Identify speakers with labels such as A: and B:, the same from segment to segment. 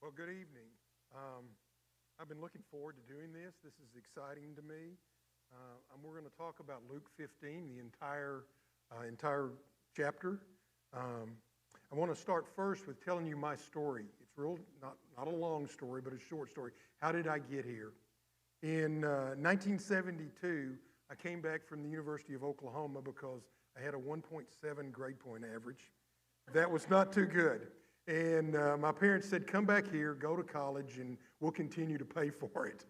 A: Well, good evening. I've been looking forward to doing this. This is exciting to me. We're going to talk about Luke 15, the entire chapter. I want to start first with telling you my story. It's not a long story, but a short story. How did I get here? In 1972, I came back from the University of Oklahoma because I had a 1.7 grade point average. That was not too good. And my parents said, come back here, go to college, and we'll continue to pay for it.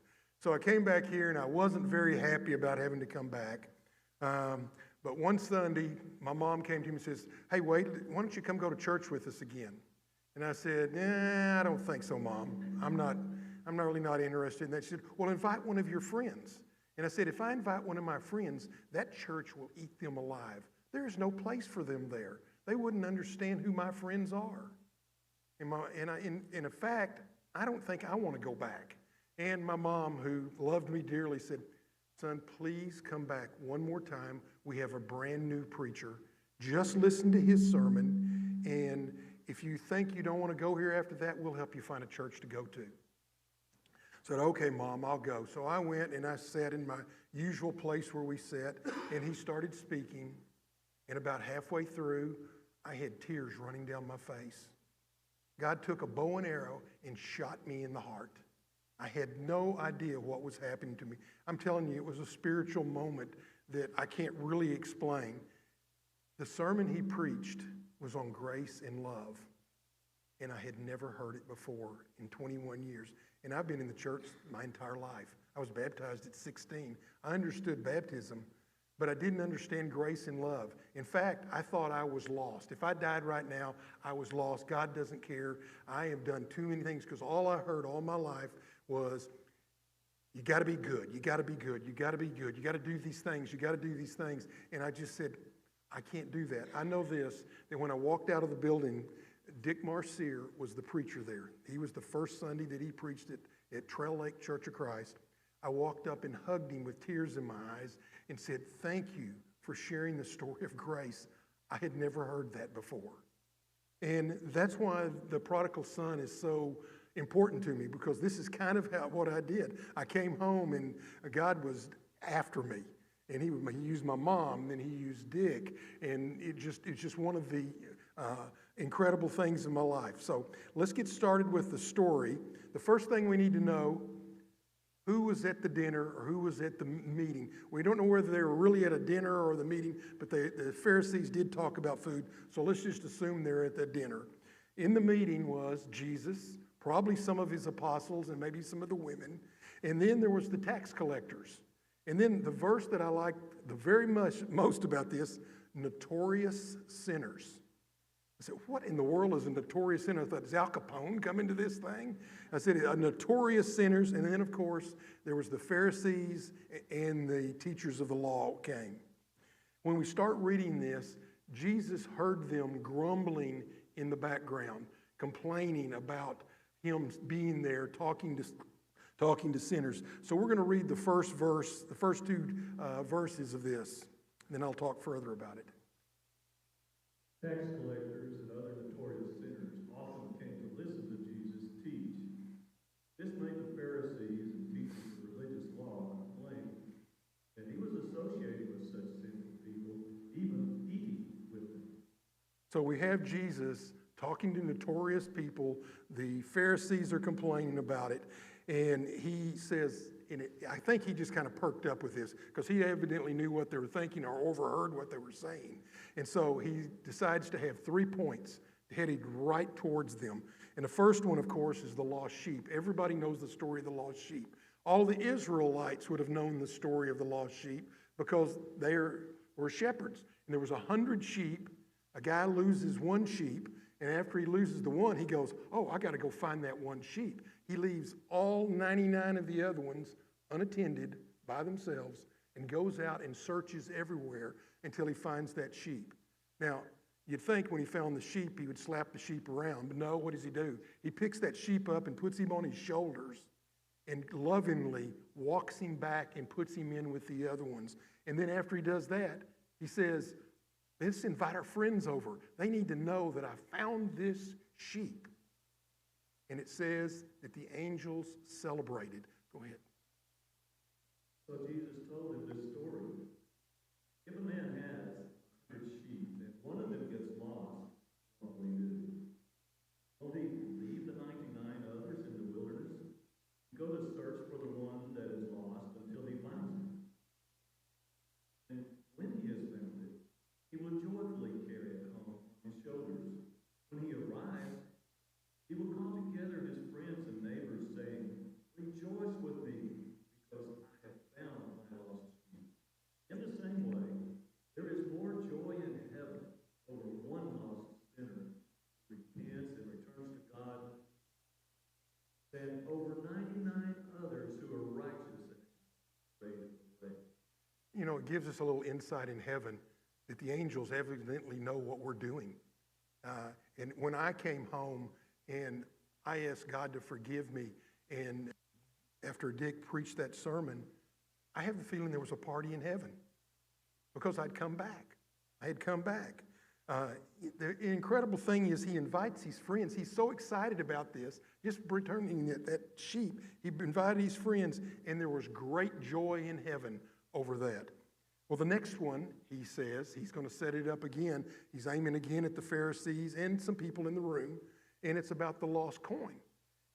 A: So I came back here, and I wasn't very happy about having to come back. But one Sunday, my mom came to me and says, hey, wait, why don't you come go to church with us again? And I said, I don't think so, Mom. I'm really not interested in that. She said, well, invite one of your friends. And I said, if I invite one of my friends, that church will eat them alive. There is no place for them there. They wouldn't understand who my friends are. In fact, I don't think I want to go back. And my mom, who loved me dearly, said, son, please come back one more time. We have a brand new preacher. Just listen to his sermon. And if you think you don't want to go here after that, we'll help you find a church to go to. I said, okay, Mom, I'll go. So I went and I sat in my usual place where we sat, and he started speaking. And about halfway through, I had tears running down my face. God took a bow and arrow and shot me in the heart. I had no idea what was happening to me. I'm telling you, it was a spiritual moment that I can't really explain. The sermon he preached was on grace and love, and I had never heard it before in 21 years. And I've been in the church my entire life. I was baptized at 16. I understood baptism, but I didn't understand grace and love. In fact, I thought I was lost. If I died right now, I was lost. God doesn't care. I have done too many things, because all I heard all my life was, you got to be good. You got to be good. You got to be good. You got to do these things. You got to do these things. And I just said, I can't do that. I know this, that when I walked out of the building, Dick Marcier was the preacher there. He was the first Sunday that he preached at Trail Lake Church of Christ. I walked up and hugged him with tears in my eyes and said, thank you for sharing the story of grace. I had never heard that before. And that's why the prodigal son is so important to me, because this is kind of what I did. I came home and God was after me. And he used my mom, then he used Dick. And it's just one of the incredible things in my life. So let's get started with the story. The first thing we need to know, who was at the dinner or who was at the meeting. We don't know whether they were really at a dinner or the meeting, but the Pharisees did talk about food. So let's just assume they're at the dinner. In the meeting was Jesus, probably some of his apostles and maybe some of the women. And then there was the tax collectors. And then the verse that I like most about this, notorious sinners. I said, what in the world is a notorious sinner? I thought, does Al Capone come into this thing? I said, notorious sinners. And then, of course, there was the Pharisees and the teachers of the law came. When we start reading this, Jesus heard them grumbling in the background, complaining about him being there, talking to sinners. So we're going to read the first two verses of this, and then I'll talk further about it.
B: Tax collectors and other notorious sinners often came to listen to Jesus teach. This made the Pharisees and teachers of religious law complain that he was associating with such sinful people, even eating with them.
A: So we have Jesus talking to notorious people. The Pharisees are complaining about it. And he says, I think he just kind of perked up with this, because he evidently knew what they were thinking or overheard what they were saying. And so he decides to have 3 points headed right towards them. And the first one, of course, is the lost sheep. Everybody knows the story of the lost sheep. All the Israelites would have known the story of the lost sheep, because they were shepherds. And there was 100 sheep. A guy loses one sheep. And after he loses the one, he goes, oh, I got to go find that one sheep. He leaves all 99 of the other ones unattended by themselves and goes out and searches everywhere until he finds that sheep. Now, you'd think when he found the sheep, he would slap the sheep around. But no, what does he do? He picks that sheep up and puts him on his shoulders and lovingly walks him back and puts him in with the other ones. And then after he does that, he says, let's invite our friends over. They need to know that I found this sheep. And it says that the angels celebrated. Go ahead.
B: So Jesus told him this story. If a man has 100 sheep and one of them gets lost, what will he do? Will he leave the 99 others in the wilderness and go to search for the one that is lost until he finds it? And when he has found it, he will joyfully carry it home on his shoulders. When he arrives, he will call together his friends and neighbors, saying, "Rejoice with me, because I have found my lost sheep." In the same way, there is more joy in heaven over one lost sinner who repents and returns to God than over 99 others who are righteous and straight away.
A: You know, it gives us a little insight in heaven that the angels evidently know what we're doing. And when I came home and I asked God to forgive me, and after Dick preached that sermon, I have the feeling there was a party in heaven because I'd come back. I had come back. The incredible thing is he invites his friends. He's so excited about this, just returning that sheep. He invited his friends, and there was great joy in heaven over that. Well, the next one, he says, he's going to set it up again. He's aiming again at the Pharisees and some people in the room, and it's about the lost coin.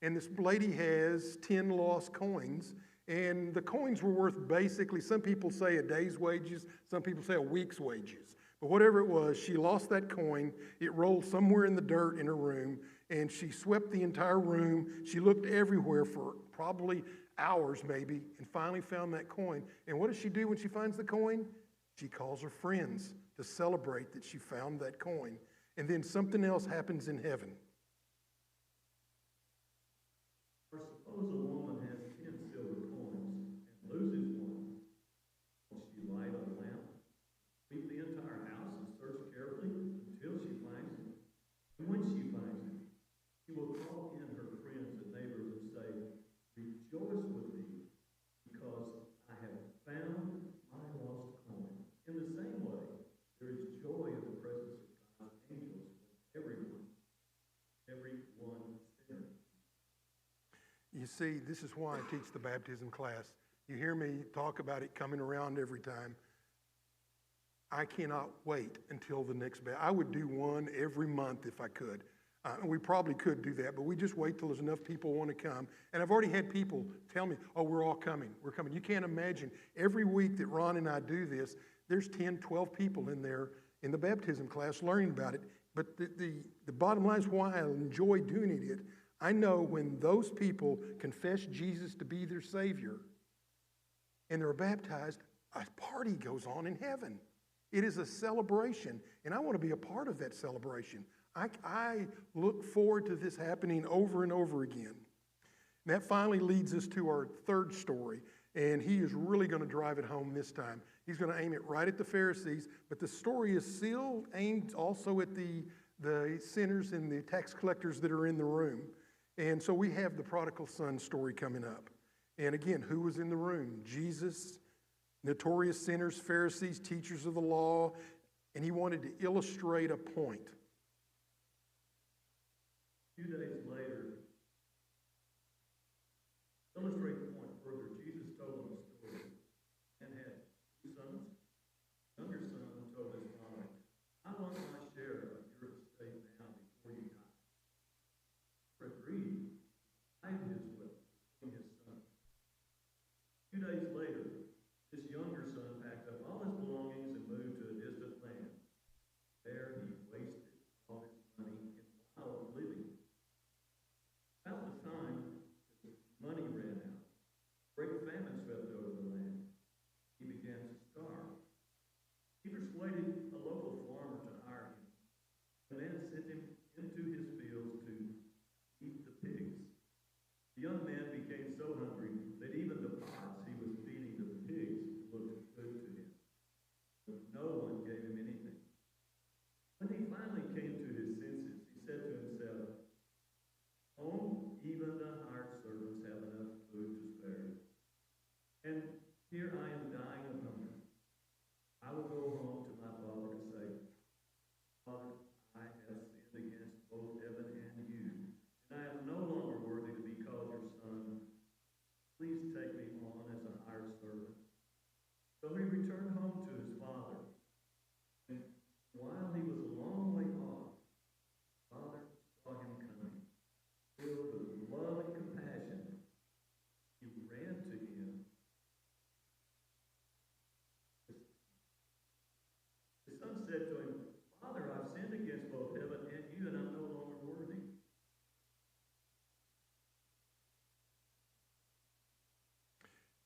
A: And this lady has 10 lost coins, and the coins were worth basically, some people say a day's wages, some people say a week's wages. But whatever it was, she lost that coin. It rolled somewhere in the dirt in her room, and she swept the entire room. She looked everywhere for probably hours maybe, and finally found that coin. And what does she do when she finds the coin? She calls her friends to celebrate that she found that coin. And then something else happens in heaven.
B: Or suppose a woman has 10 silver coins and loses one. Will she light a lamp, sweep the entire house, and search carefully until she finds it? And when she finds it, she will call in her friends and neighbors and say, "Rejoice with me, because I have found my lost coin." In the same way, there is joy in the presence of God's angels with everyone sinner.
A: You see, this is why I teach the baptism class. You hear me talk about it coming around every time. I cannot wait until the next baptism. I would do one every month if I could. We probably could do that, but we just wait till there's enough people want to come. And I've already had people tell me, "Oh, we're all coming. We're coming." You can't imagine. Every week that Ron and I do this, there's 10, 12 people in there in the baptism class learning about it. But the bottom line is why I enjoy doing it. I know when those people confess Jesus to be their Savior and they're baptized, a party goes on in heaven. It is a celebration, and I want to be a part of that celebration. I look forward to this happening over and over again. And that finally leads us to our third story, and he is really going to drive it home this time. He's going to aim it right at the Pharisees, but the story is still aimed also at the sinners and the tax collectors that are in the room. And so we have the prodigal son story coming up. And again, who was in the room? Jesus, notorious sinners, Pharisees, teachers of the law, and he wanted to illustrate a point.
B: A few days later, to illustrate the point further, Jesus told them a story and had two sons. The younger son told his father, "I want my share of your estate now before you die." For agreed, I his will between his sons. A few days later, this younger son packed up all his belongings and moved to a distant land. There he wasted all his money in wild living.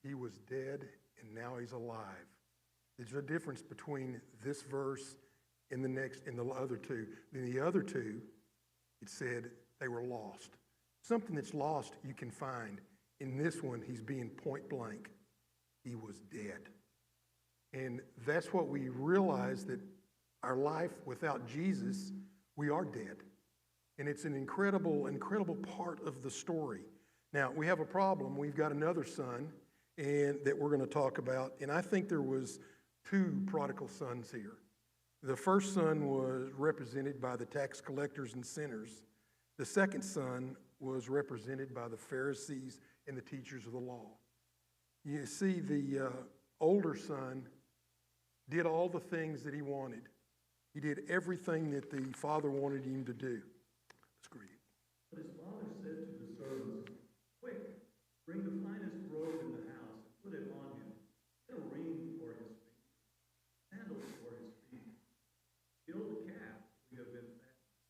A: He was dead, and now he's alive. There's a difference between this verse and the other two. In the other two, it said they were lost. Something that's lost you can find. In this one, he's being point blank. He was dead. And that's what we realize, that our life without Jesus, we are dead. And it's an incredible, incredible part of the story. Now, we have a problem. We've got another son and that we're going to talk about. And I think there was two prodigal sons here. The first son was represented by the tax collectors and sinners. The second son was represented by the Pharisees and the teachers of the law. You see, the older son did all the things that he wanted. He did everything that the father wanted him to do. Let's read it.
B: But his father said to the servants, "Quick, bring the finest robe in the house and put it on him. Get a ring for his feet, sandals for his feet. Kill the calf we have been fattening.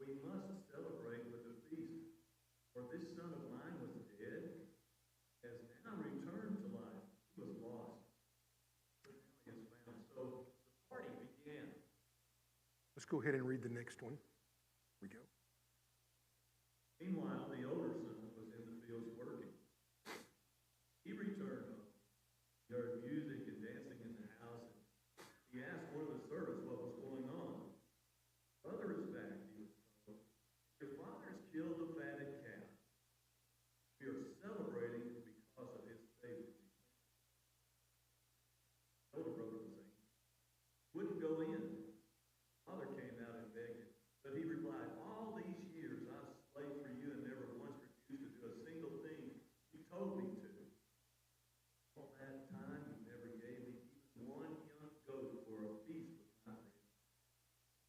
B: We must celebrate with a feast. For this son of mine was dead, has now returned to life. He was lost, but now he is found." So the party began.
A: Let's go ahead and read the next one. Here we go.
B: Meanwhile, the older son was in the fields working. He returned home. He heard music and dancing in the house, and he asked one of the servants what was going on. "Brother is back," he was told. "Your father's killed the fatted calf. We are celebrating because of his favor." The older brother was saying, "Wouldn't go in." Father came out and begged him, but he replied, "All these years I've slaved for you and never once refused to do a single thing you told me to. All that time you never gave me even one young goat for a feast with my friends.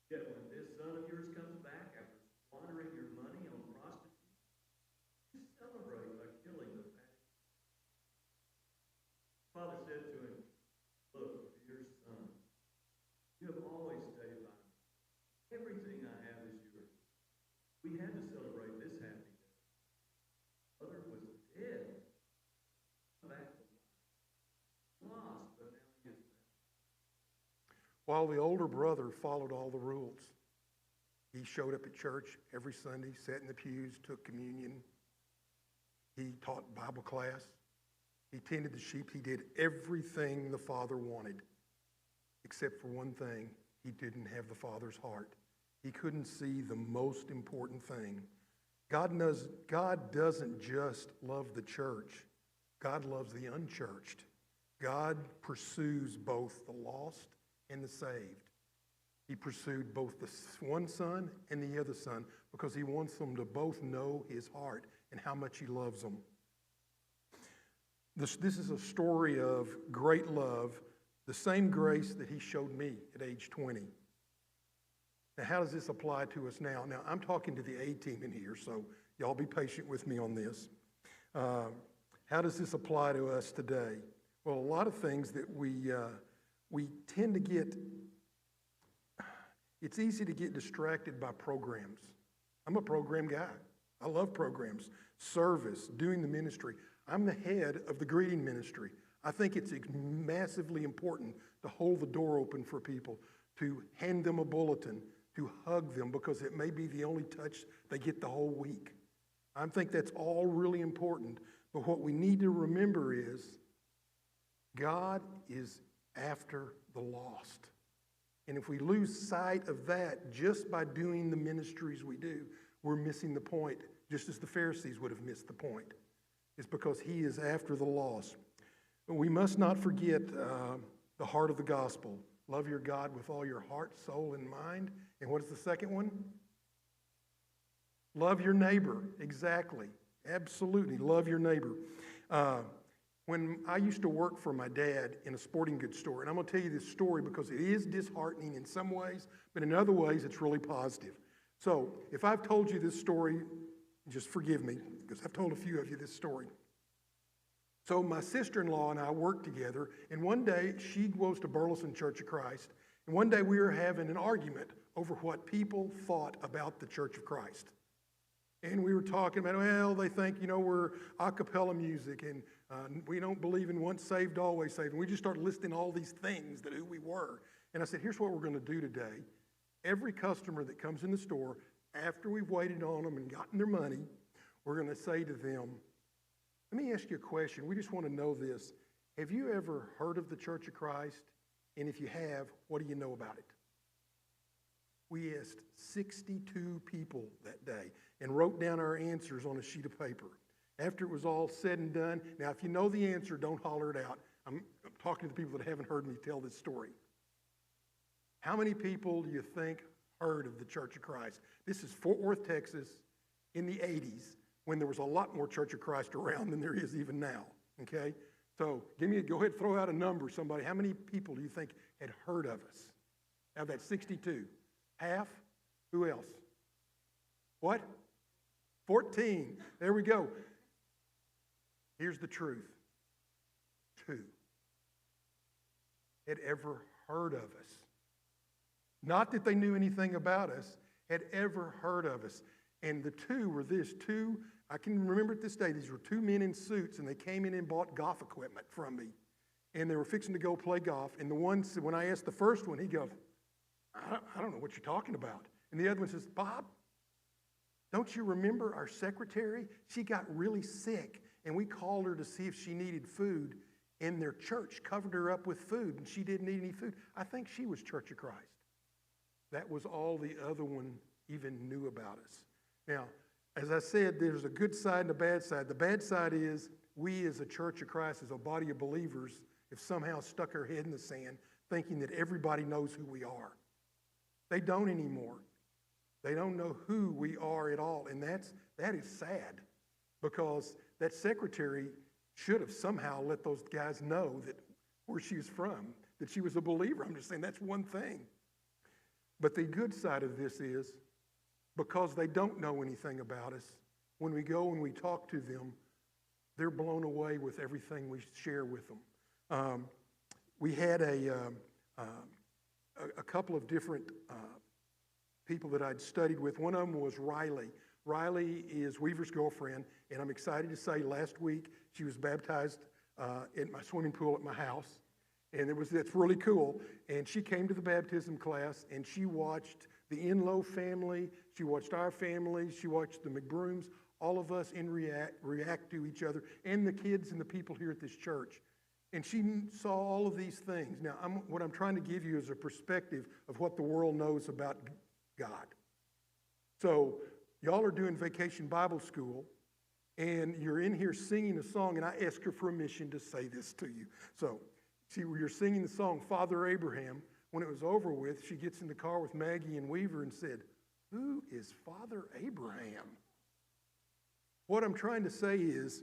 B: Yet when this son of yours comes back after squandering your money on prostitutes, you celebrate by killing the fatted." Father said to him, "Look, dear son, you have always stayed by me. Everything I have is yours. We had to celebrate this happy day. Mother was dead, back to life, lost, but now he is found."
A: While the older brother followed all the rules. He showed up at church every Sunday, sat in the pews, took communion. He taught Bible class. He tended the sheep. He did everything the Father wanted, except for one thing. He didn't have the Father's heart. He couldn't see the most important thing. God doesn't just love the church. God loves the unchurched. God pursues both the lost and the saved. He pursued both the one son and the other son because he wants them to both know his heart and how much he loves them. This is a story of great love, the same grace that he showed me at age 20. Now, how does this apply to us now? Now, I'm talking to the A team in here, so y'all be patient with me on this. How does this apply to us today? Well, a lot of things that we tend to get, it's easy to get distracted by programs. I'm a program guy. I love programs, service, doing the ministry. I'm the head of the greeting ministry. I think it's massively important to hold the door open for people, to hand them a bulletin, to hug them, because it may be the only touch they get the whole week. I think that's all really important. But what we need to remember is God is after the lost. And if we lose sight of that just by doing the ministries we do, we're missing the point, just as the Pharisees would have missed the point. It's because he is after the lost. But we must not forget the heart of the gospel. Love your God with all your heart, soul, and mind. And what is the second one? Love your neighbor. Exactly. Absolutely. Love your neighbor. When I used to work for my dad in a sporting goods store, and I'm going to tell you this story because it is disheartening in some ways, but in other ways it's really positive. So if I've told you this story, just forgive me, because I've told a few of you this story. So my sister-in-law and I worked together, and one day she goes to Burleson Church of Christ, and one day we were having an argument over what people thought about the Church of Christ. And we were talking about, well, they think, we're a cappella music, and We don't believe in once saved, always saved. And we just started listing all these things that who we were. And I said, here's what we're going to do today. Every customer that comes in the store, after we've waited on them and gotten their money, we're going to say to them, let me ask you a question. We just want to know this. Have you ever heard of the Church of Christ? And if you have, what do you know about it? We asked 62 people that day and wrote down our answers on a sheet of paper. After it was all said and done, now if you know the answer, don't holler it out. I'm talking to the people that haven't heard me tell this story. How many people do you think heard of the Church of Christ? This is Fort Worth, Texas, in the 80s, when there was a lot more Church of Christ around than there is even now, okay? So go ahead, throw out a number, somebody. How many people do you think had heard of us? Out of that 62? Half? Who else? What? 14. There we go. Here's the truth. 2 had ever heard of us. Not that they knew anything about us, had ever heard of us. And the 2 were this. 2, I can remember it this day, these were 2 men in suits, and they came in and bought golf equipment from me. And they were fixing to go play golf. And the one, when I asked the first one, he goes, I don't know what you're talking about. And the other one says, Bob, don't you remember our secretary? She got really sick, and we called her to see if she needed food, and their church covered her up with food, and she didn't need any food. I think she was Church of Christ. That was all the other one even knew about us. Now, as I said, there's a good side and a bad side. The bad side is we as a Church of Christ, as a body of believers, have somehow stuck our head in the sand thinking that everybody knows who we are. They don't anymore. They don't know who we are at all, and that is sad, because that secretary should have somehow let those guys know that where she was from, that she was a believer. I'm just saying that's one thing. But the good side of this is, because they don't know anything about us, when we go and we talk to them, they're blown away with everything we share with them. We had a couple of different people that I'd studied with. One of them was Riley. Riley is Weaver's girlfriend, and I'm excited to say last week she was baptized in my swimming pool at my house, and that's really cool. And she came to the baptism class, and she watched the Enlow family, she watched our family, she watched the McBrooms, all of us react to each other, and the kids and the people here at this church. And she saw all of these things. Now, what I'm trying to give you is a perspective of what the world knows about God. So, y'all are doing Vacation Bible School, and you're in here singing a song, and I asked her permission to say this to you. So, you're singing the song, Father Abraham. When it was over with, she gets in the car with Maggie and Weaver and said, who is Father Abraham? What I'm trying to say is,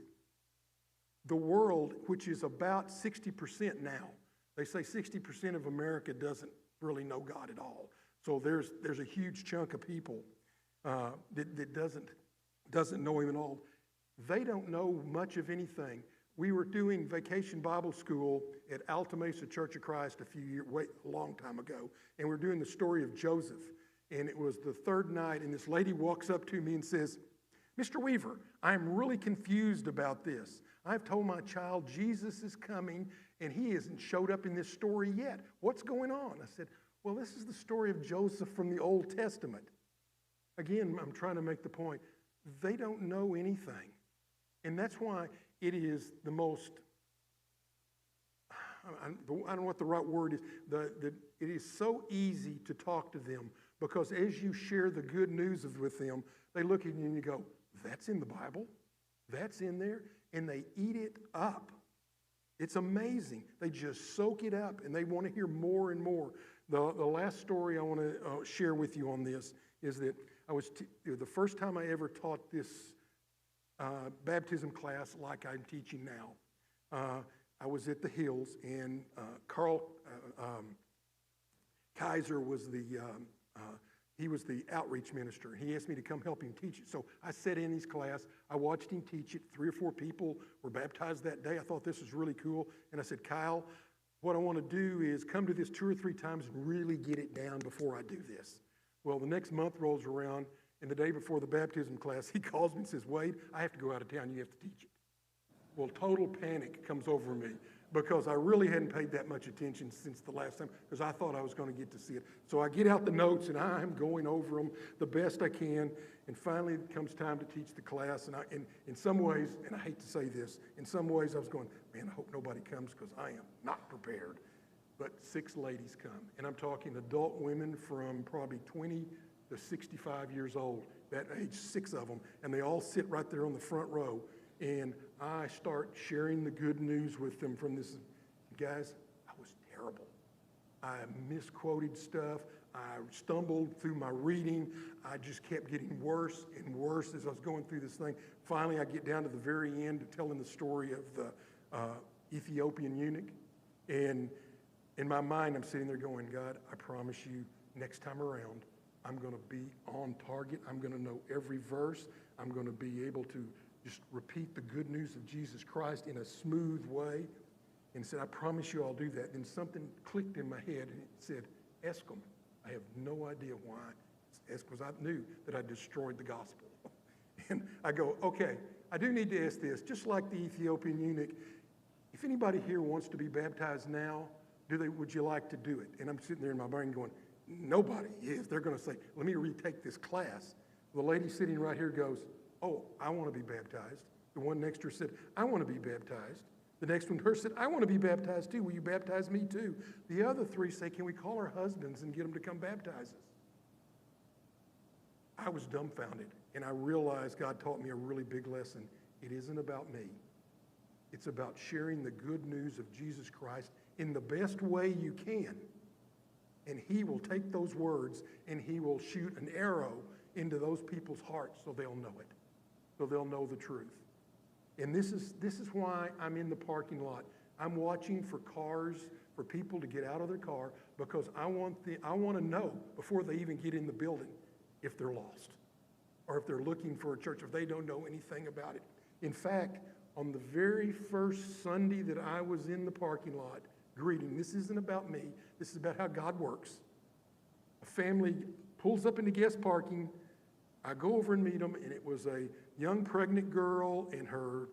A: the world, which is about 60% now, they say 60% of America doesn't really know God at all. So there's a huge chunk of people that doesn't know him at all. They don't know much of anything. We were doing Vacation Bible School at Alta Mesa Church of Christ a long time ago, and we're doing the story of Joseph. And it was the 3rd night, and this lady walks up to me and says, Mr. Weaver, I'm really confused about this. I've told my child Jesus is coming, and he hasn't showed up in this story yet. What's going on? I said, well, this is the story of Joseph from the Old Testament. Again, I'm trying to make the point. They don't know anything. And that's why it is the most, I don't know what the right word is, it is so easy to talk to them, because as you share the good news with them, they look at you and you go, that's in the Bible, that's in there, and they eat it up. It's amazing. They just soak it up, and they want to hear more and more. The last story I want to share with you on this is that the first time I ever taught this baptism class like I'm teaching now. I was at the Hills, and Carl Kaiser was he was the outreach minister. He asked me to come help him teach it. So I sat in his class. I watched him teach it. 3 or 4 people were baptized that day. I thought this was really cool. And I said, Kyle, what I want to do is come to this 2 or 3 times and really get it down before I do this. Well, the next month rolls around, and the day before the baptism class, he calls me and says, Wade, I have to go out of town. You have to teach it. Well, total panic comes over me because I really hadn't paid that much attention since the last time because I thought I was going to get to see it. So I get out the notes and I'm going over them the best I can. And finally it comes time to teach the class. And in some ways, and I hate to say this, in some ways I was going, man, I hope nobody comes because I am not prepared. But 6 ladies come. And I'm talking adult women from probably 20 to 65 years old, that age, 6 of them. And they all sit right there on the front row. And I start sharing the good news with them from this. Guys, I was terrible. I misquoted stuff. I stumbled through my reading. I just kept getting worse and worse as I was going through this thing. Finally, I get down to the very end of telling the story of the Ethiopian eunuch. And in my mind, I'm sitting there going, God, I promise you, next time around, I'm going to be on target. I'm going to know every verse. I'm going to be able to just repeat the good news of Jesus Christ in a smooth way. And said, I promise you I'll do that. Then something clicked in my head and it said, ask them. I have no idea why. It's because I knew that I destroyed the gospel. And I go, okay, I do need to ask this. Just like the Ethiopian eunuch, if anybody here wants to be baptized now, would you like to do it? And I'm sitting there in my brain going, nobody is. They're going to say, let me retake this class. The lady sitting right here goes, oh, I want to be baptized. The one next to her said, I want to be baptized. The next one to her said, I want to be baptized too. Will you baptize me too? The other 3 say, can we call our husbands and get them to come baptize us? I was dumbfounded, and I realized God taught me a really big lesson. It isn't about me. It's about sharing the good news of Jesus Christ in the best way you can. And he will take those words and he will shoot an arrow into those people's hearts so they'll know it, so they'll know the truth. And this is why I'm in the parking lot. I'm watching for cars, for people to get out of their car, because I want to know before they even get in the building if they're lost or if they're looking for a church, if they don't know anything about it. In fact, on the very first Sunday that I was in the parking lot greeting, this isn't about me, this is about how God works. A family pulls up into guest parking. I go over and meet them, and it was a young pregnant girl and her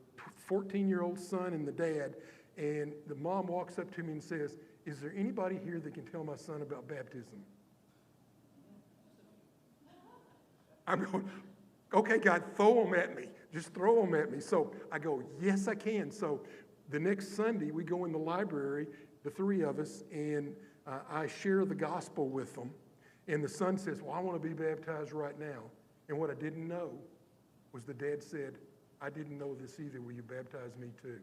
A: 14-year-old son and the dad. And the mom walks up to me and says, is there anybody here that can tell my son about baptism? I'm going, okay, God, throw them at me. Just throw them at me. So I go, yes, I can. So the next Sunday, we go in the library, the 3 of us, and I share the gospel with them. And the son says, well, I want to be baptized right now. And what I didn't know was the dad said, I didn't know this either. Will you baptize me too?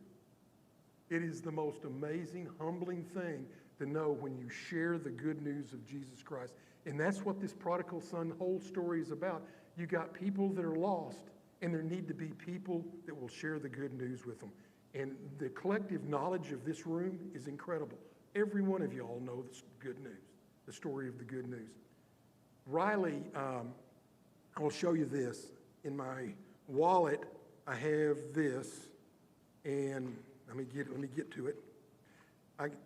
A: It is the most amazing, humbling thing to know when you share the good news of Jesus Christ. And that's what this prodigal son whole story is about. You got people that are lost, and there need to be people that will share the good news with them. And the collective knowledge of this room is incredible. Every one of you all know the good news, the story of the good news. Riley, I will show you this. In my wallet, I have this, and let me get to it.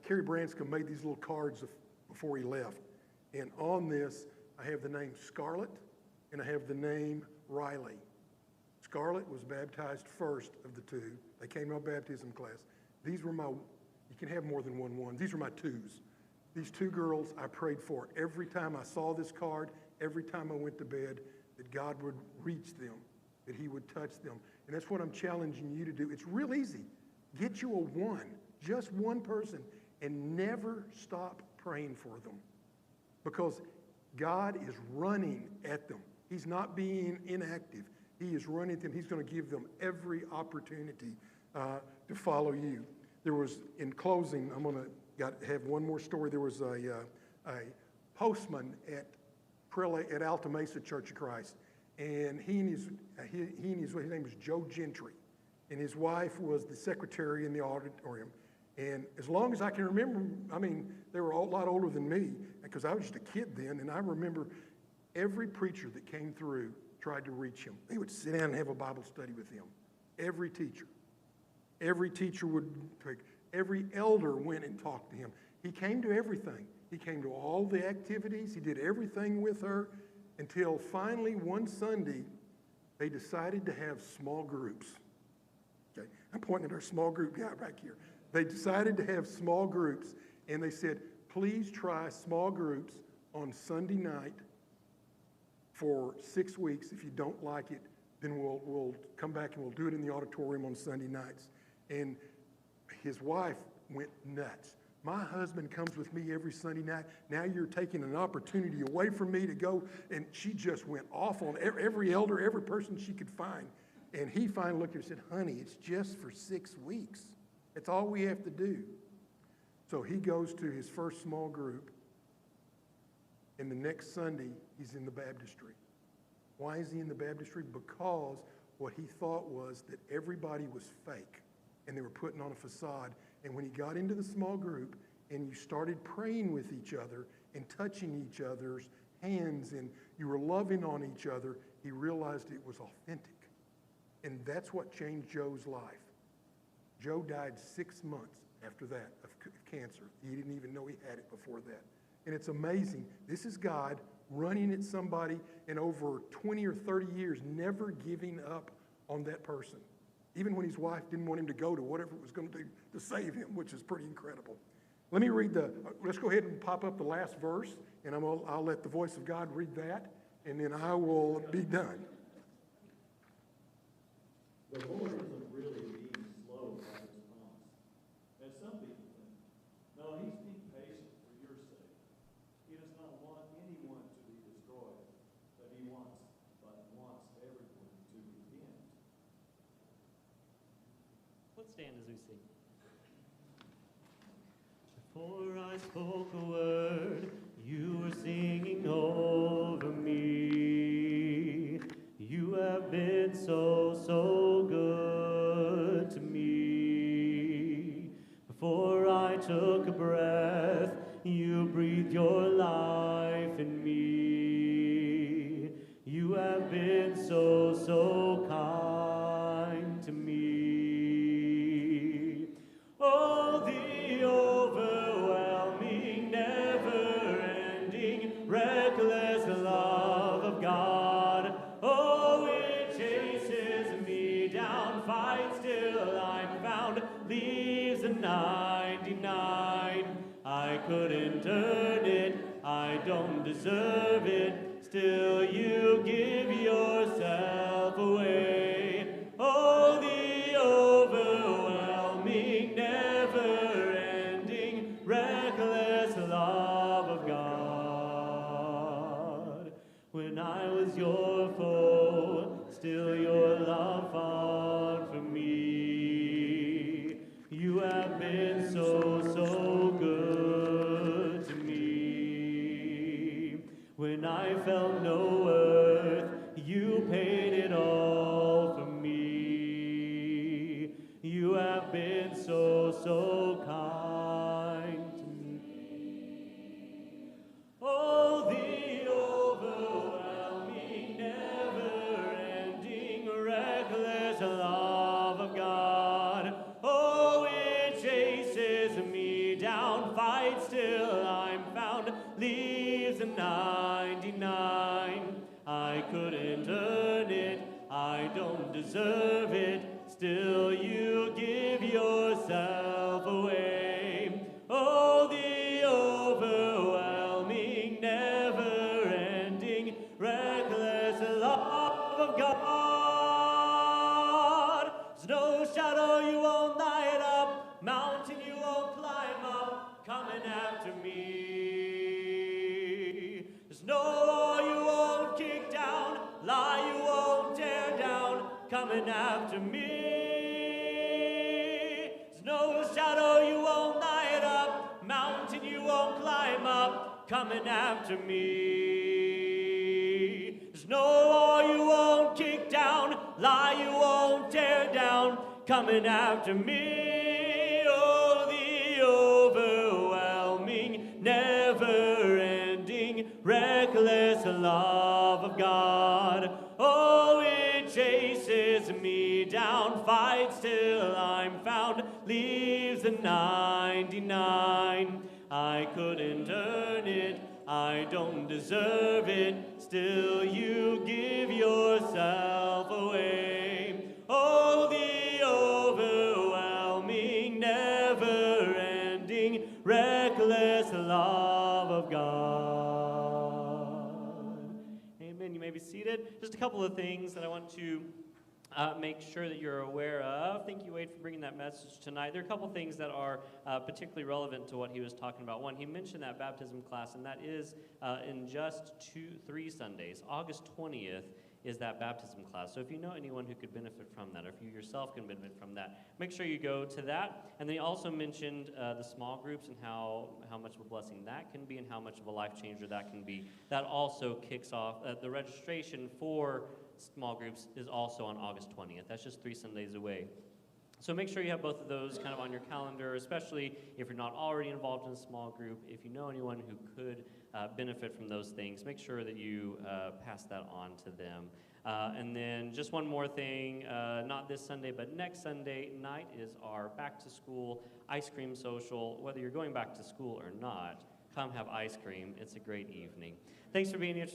A: Kerry Branscombe made these little cards before he left. And on this, I have the name Scarlett, and I have the name Riley. Scarlett was baptized first of the 2. They came to my baptism class. These were you can have more than one. These were my 2s. These 2 girls I prayed for. Every time I saw this card, every time I went to bed, that God would reach them, that he would touch them. And that's what I'm challenging you to do. It's real easy. Get you a 1, just 1 person, and never stop praying for them. Because God is running at them. He's not being inactive. He is running at them. He's going to give them every opportunity to follow you. There was, in closing, I'm going to have one more story. There was a postman at Alta Mesa Church of Christ, and his name was Joe Gentry, and his wife was the secretary in the auditorium. And as long as I can remember, they were a lot older than me, because I was just a kid then, and I remember every preacher that came through tried to reach him. They would sit down and have a Bible study with him. Every teacher would take, every elder went and talked to him. He came to everything. He came to all the activities. He did everything with her until finally one Sunday, they decided to have small groups. Okay, I'm pointing at our small group guy back here. They decided to have small groups, and they said, please try small groups on Sunday night for 6 weeks. If you don't like it, then we'll come back and we'll do it in the auditorium on Sunday nights. And his wife went nuts. My husband comes with me every Sunday night. Now you're taking an opportunity away from me to go. And she just went off on every elder, every person she could find. And he finally looked at her and said, honey, it's just for 6 weeks. That's all we have to do. So he goes to his first small group. And the next Sunday, he's in the baptistry. Why is he in the baptistry? Because what he thought was that everybody was fake and they were putting on a facade. And when he got into the small group and you started praying with each other and touching each other's hands and you were loving on each other, he realized it was authentic. And that's what changed Joe's life. Joe died 6 months after that of cancer. He didn't even know he had it before that. And it's amazing. This is God running at somebody and over 20 or 30 years never giving up on that person. Even when his wife didn't want him to go to whatever it was going to do to save him, which is pretty incredible. Let me read let's go ahead and pop up the last verse, and I'll let the voice of God read that, and then I will be done.
B: The Lord isn't really being slow in that response. As some people think. No, he's being patient for your sake. He does not want anyone to be destroyed, but wants everyone to repent.
C: Let's stand as we sing. Before I spoke a word, you were singing over me. You have been so good to me. Before I took a breath, you breathed your life in me. You have been so kind to me. Oh, the overwhelming, never-ending, reckless love of God. Oh, it chases me down, fights till I'm found, leaves a 99. I couldn't earn it, I don't deserve it, still you give yourself away. Oh, the overwhelming, never-ending, reckless love of God. When I was your foe, still your love fought for me. You have been so good to me. When I felt no worth, you paid it all for me. You have been so kind to me. Oh, the overwhelming, never-ending, reckless love of God. Oh, it chases me down, fights till I'm found, leaves a 99. I couldn't earn it, I don't deserve it, still you give yourself away. Oh, the overwhelming, never-ending, reckless love of God. There's no shadow you won't light up, mountain you won't climb up, coming after me. There's no wall you won't kick down, lie you won't tear down, coming after me. There's no shadow you won't light up, mountain you won't climb up, coming after me. There's no wall you won't kick down, lie you won't tear down, coming after me. Oh, the overwhelming, never-ending, reckless love of God. Oh, it chases me down, fights till I'm found, leaves a 99. I couldn't earn it, I don't deserve it, still you give yourself away. Oh, the just a couple of things that I want to make sure that you're aware of. Thank you, Wade, for bringing that message tonight. There are a couple things that are particularly relevant to what he was talking about. One, he mentioned that baptism class, and that is in just 3 Sundays. August 20th is that baptism class. So if you know anyone who could benefit from that, or if you yourself can benefit from that, make sure you go to that. And then he also mentioned the small groups and how much of a blessing that can be and how much of a life changer that can be. That also kicks off, the registration for small groups is also on August 20th. That's just 3 Sundays away. So make sure you have both of those kind of on your calendar, especially if you're not already involved in a small group. If you know anyone who could benefit from those things, make sure that you pass that on to them. And then just one more thing, not this Sunday, but next Sunday night is our back-to-school ice cream social. Whether you're going back to school or not, come have ice cream. It's a great evening. Thanks for being here.